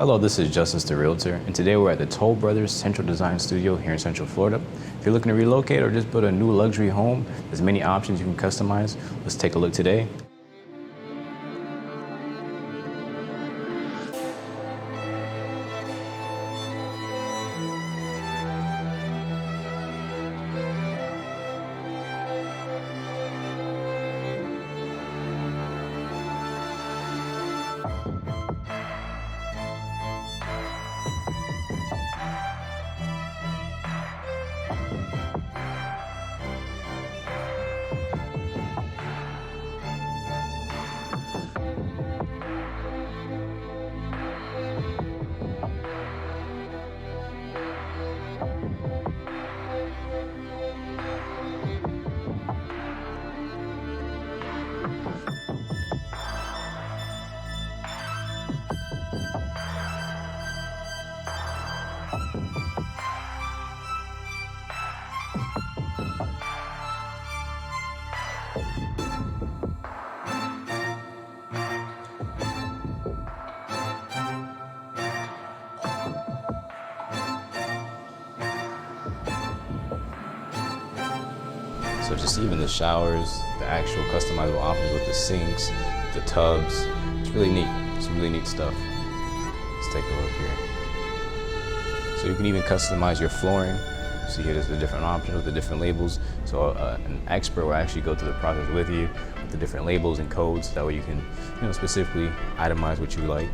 Hello, this is Justice the Realtor, and today we're at the Toll Brothers Central Design Studio here in Central Florida. If you're looking to relocate or just build a new luxury home, there's many options you can customize. Let's take a look today. So just even the showers, the actual customizable options with the sinks, the tubs, it's really neat. Some really neat stuff. Let's take a look here. So you can even customize your flooring. See here, there's the different options with the different labels. So an expert will actually go through the process with you with the different labels and codes. That way you can, specifically itemize what you like.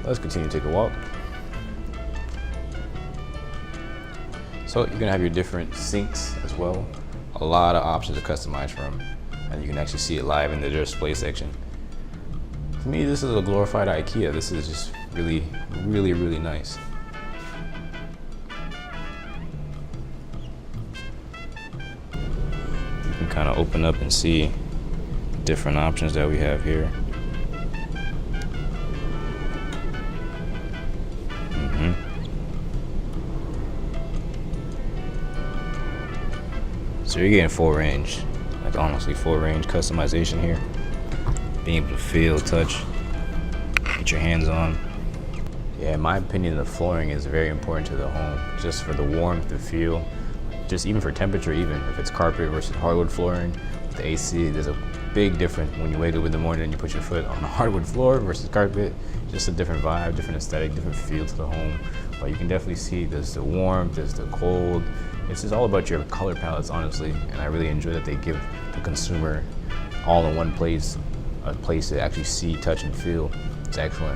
Let's continue to take a walk. So you're gonna have your different sinks as well. A lot of options to customize from, and you can actually see it live in the display section. To me, this is a glorified IKEA. This is just really, really, really nice. You can kind of open up and see different options that we have here. So you're getting full range, like honestly full range customization here. Being able to feel, touch, get your hands on. Yeah, in my opinion, the flooring is very important to the home, just for the warmth, the feel, just even for temperature, even if it's carpet versus hardwood flooring. With the AC, there's a big difference when you wake up in the morning and you put your foot on a hardwood floor versus carpet. Just a different vibe, different aesthetic, different feel to the home. But you can definitely see there's the warmth, there's the cold. It's just all about your color palettes, honestly. And I really enjoy that they give the consumer all in one place, a place to actually see, touch, and feel. It's excellent.